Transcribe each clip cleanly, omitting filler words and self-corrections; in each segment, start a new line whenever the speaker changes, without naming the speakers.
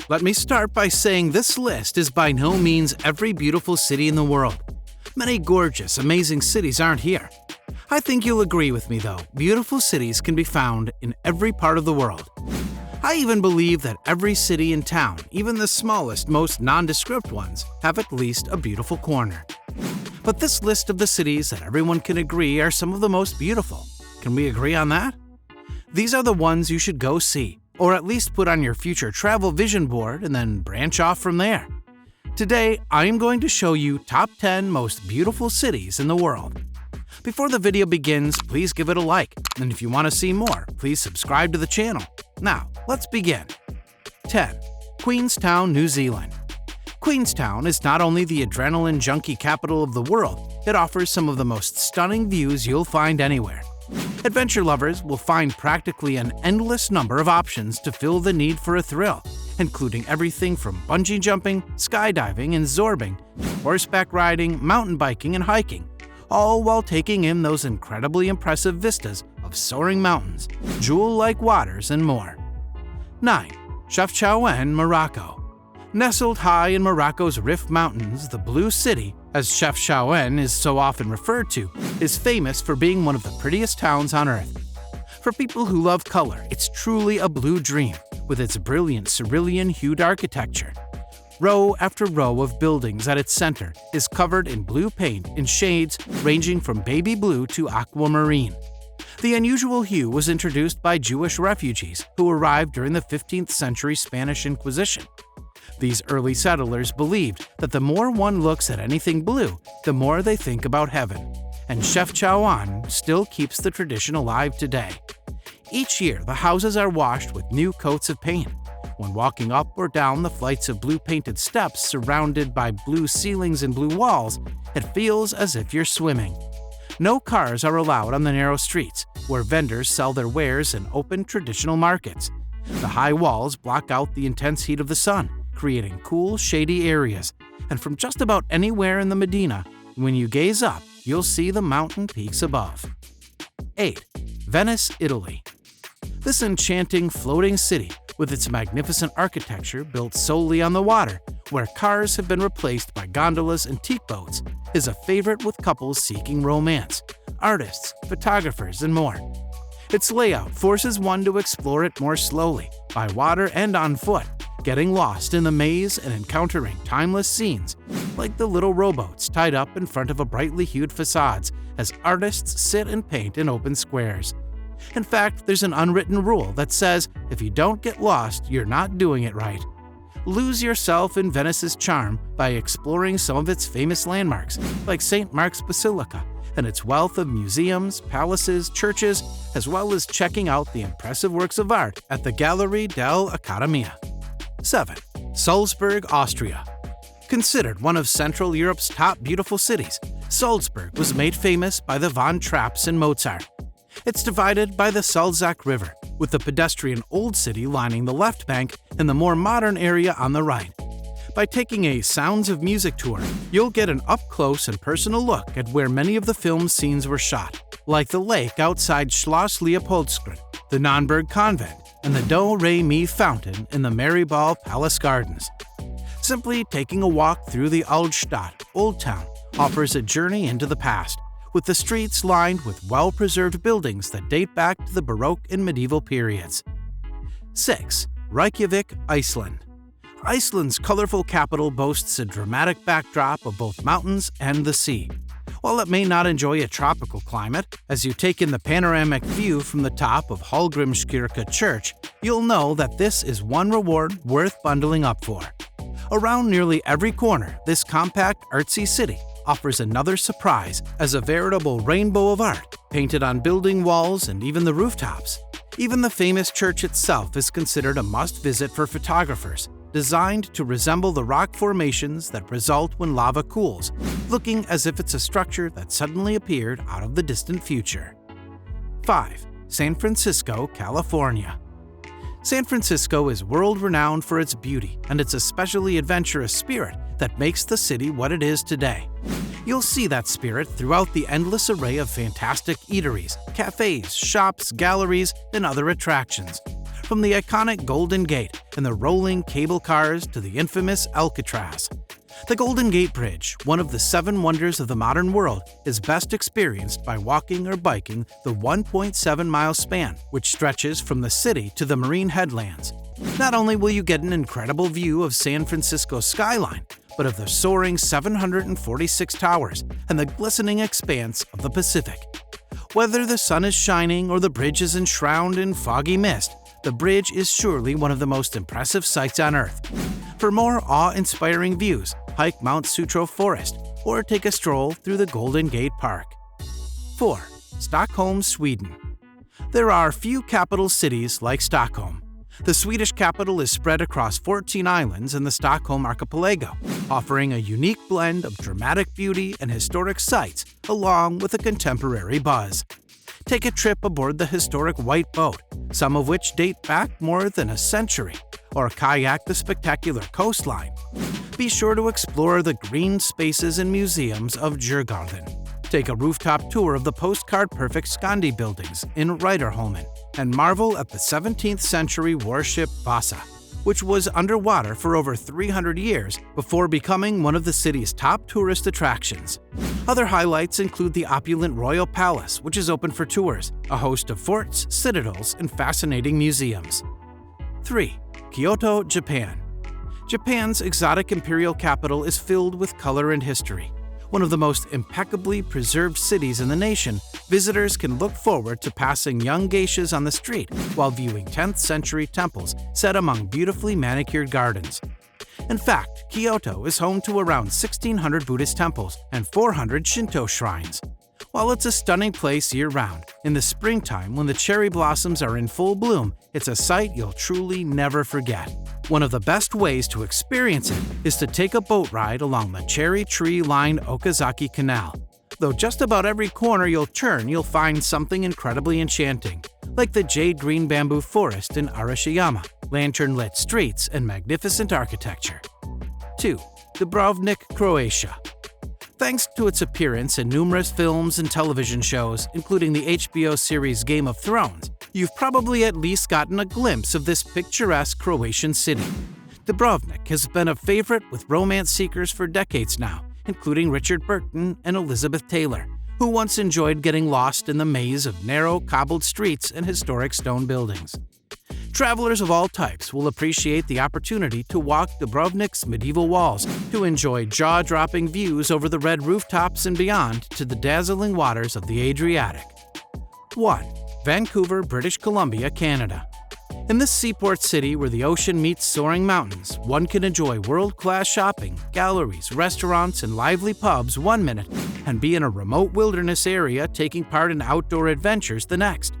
Let me start by saying this list is by no means every beautiful city in the world. Many gorgeous, amazing cities aren't here. I think you'll agree with me though, beautiful cities can be found in every part of the world. I even believe that every city and town, even the smallest, most nondescript ones, have at least a beautiful corner. But this list of the cities that everyone can agree are some of the most beautiful. Can we agree on that? These are the ones you should go see, or at least put on your future travel vision board and then branch off from there. Today, I am going to show you top 10 most beautiful cities in the world. Before the video begins, please give it a like, and if you want to see more, please subscribe to the channel. Now, let's begin. 10. Queenstown, New Zealand. Queenstown is not only the adrenaline junkie capital of the world, it offers some of the most stunning views you'll find anywhere. Adventure lovers will find practically an endless number of options to fill the need for a thrill, including everything from bungee jumping, skydiving, and zorbing, to horseback riding, mountain biking, and hiking, all while taking in those incredibly impressive vistas of soaring mountains, jewel-like waters, and more. 9. Chefchaouen Morocco. Nestled high in Morocco's Rif Mountains, the Blue City, as Chefchaouen is so often referred to, is famous for being one of the prettiest towns on earth. For people who love color, it's truly a blue dream, with its brilliant cerulean-hued architecture. Row after row of buildings at its center is covered in blue paint in shades ranging from baby blue to aquamarine. The unusual hue was introduced by Jewish refugees who arrived during the 15th century Spanish Inquisition. These early settlers believed that the more one looks at anything blue, the more they think about heaven, and Chefchaouen still keeps the tradition alive today. Each year, the houses are washed with new coats of paint. When walking up or down the flights of blue-painted steps surrounded by blue ceilings and blue walls, it feels as if you're swimming. No cars are allowed on the narrow streets, where vendors sell their wares in open traditional markets. The high walls block out the intense heat of the sun, creating cool, shady areas, and from just about anywhere in the Medina, when you gaze up, you'll see the mountain peaks above. 8. Venice, Italy. This enchanting floating city, with its magnificent architecture built solely on the water, where cars have been replaced by gondolas and teak boats, is a favorite with couples seeking romance, artists, photographers, and more. Its layout forces one to explore it more slowly, by water and on foot, getting lost in the maze and encountering timeless scenes, like the little rowboats tied up in front of a brightly hued facades as artists sit and paint in open squares. In fact, there's an unwritten rule that says if you don't get lost, you're not doing it right. Lose yourself in Venice's charm by exploring some of its famous landmarks, like St. Mark's Basilica and its wealth of museums, palaces, churches, as well as checking out the impressive works of art at the Gallery dell'Accademia. 7. Salzburg, Austria. Considered one of Central Europe's top beautiful cities, Salzburg was made famous by the Von Trapps and Mozart. It's divided by the Salzach River, with the pedestrian Old City lining the left bank and the more modern area on the right. By taking a Sounds of Music tour, you'll get an up-close and personal look at where many of the film's scenes were shot, like the lake outside Schloss Leopoldskron, the Nonnberg Convent, and the Do-Re-Mi fountain in the Maribal Palace Gardens. Simply taking a walk through the Altstadt, Old Town, offers a journey into the past, with the streets lined with well-preserved buildings that date back to the Baroque and medieval periods. 6. Reykjavik, Iceland. Iceland's colorful capital boasts a dramatic backdrop of both mountains and the sea. While it may not enjoy a tropical climate, as you take in the panoramic view from the top of Hallgrímskirkja Church, you'll know that this is one reward worth bundling up for. Around nearly every corner, this compact, artsy city offers another surprise as a veritable rainbow of art, painted on building walls and even the rooftops. Even the famous church itself is considered a must-visit for photographers, designed to resemble the rock formations that result when lava cools, looking as if it's a structure that suddenly appeared out of the distant future. 5. San Francisco, California. San Francisco is world-renowned for its beauty and its especially adventurous spirit that makes the city what it is today. You'll see that spirit throughout the endless array of fantastic eateries, cafes, shops, galleries, and other attractions. from the iconic Golden Gate and the rolling cable cars to the infamous Alcatraz. The Golden Gate Bridge, one of the 7 wonders of the modern world, is best experienced by walking or biking the 1.7-mile span, which stretches from the city to the marine headlands. Not only will you get an incredible view of San Francisco's skyline, but of the soaring 746 towers and the glistening expanse of the Pacific. Whether the sun is shining or the bridge is enshrouded in foggy mist, the bridge is surely one of the most impressive sights on Earth. For more awe-inspiring views, hike Mount Sutro Forest or take a stroll through the Golden Gate Park. 4. Stockholm, Sweden. There are few capital cities like Stockholm. The Swedish capital is spread across 14 islands in the Stockholm archipelago, offering a unique blend of dramatic beauty and historic sights along with a contemporary buzz. Take a trip aboard the historic White Boat, some of which date back more than a century, or kayak the spectacular coastline. Be sure to explore the green spaces and museums of Djurgården. Take a rooftop tour of the postcard-perfect Skandi buildings in Ryderholmen, and marvel at the 17th century warship Vasa, which was underwater for over 300 years before becoming one of the city's top tourist attractions. Other highlights include the opulent Royal Palace, which is open for tours, a host of forts, citadels, and fascinating museums. 3. Kyoto, Japan. Japan's exotic imperial capital is filled with color and history. One of the most impeccably preserved cities in the nation, visitors can look forward to passing young geishas on the street while viewing 10th century temples set among beautifully manicured gardens. In fact, Kyoto is home to around 1,600 Buddhist temples and 400 Shinto shrines. While it's a stunning place year-round, in the springtime when the cherry blossoms are in full bloom, it's a sight you'll truly never forget. One of the best ways to experience it is to take a boat ride along the cherry tree-lined Okazaki Canal. Though just about every corner you'll turn, you'll find something incredibly enchanting, like the jade-green bamboo forest in Arashiyama, lantern-lit streets, and magnificent architecture. 2. Dubrovnik, Croatia. Thanks to its appearance in numerous films and television shows, including the HBO series Game of Thrones, you've probably at least gotten a glimpse of this picturesque Croatian city. Dubrovnik has been a favorite with romance seekers for decades now, including Richard Burton and Elizabeth Taylor, who once enjoyed getting lost in the maze of narrow, cobbled streets and historic stone buildings. Travelers of all types will appreciate the opportunity to walk Dubrovnik's medieval walls, to enjoy jaw-dropping views over the red rooftops and beyond to the dazzling waters of the Adriatic. 1. Vancouver, British Columbia, Canada. In this seaport city where the ocean meets soaring mountains, one can enjoy world-class shopping, galleries, restaurants, and lively pubs one minute, and be in a remote wilderness area taking part in outdoor adventures the next.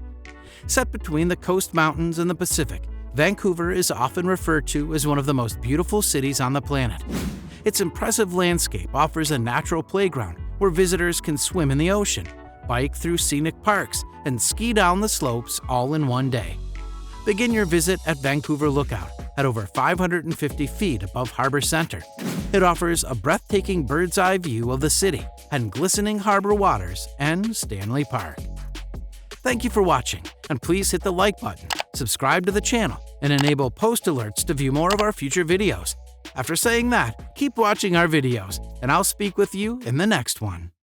Set between the coast mountains and the Pacific, Vancouver is often referred to as one of the most beautiful cities on the planet. Its impressive landscape offers a natural playground where visitors can swim in the ocean, bike through scenic parks, and ski down the slopes all in one day. Begin your visit at Vancouver Lookout at over 550 feet above Harbor Center. It offers a breathtaking bird's-eye view of the city and glistening harbor waters and Stanley Park. Thank you for watching, and please hit the like button, subscribe to the channel, and enable post alerts to view more of our future videos. After saying that, keep watching our videos, and I'll speak with you in the next one.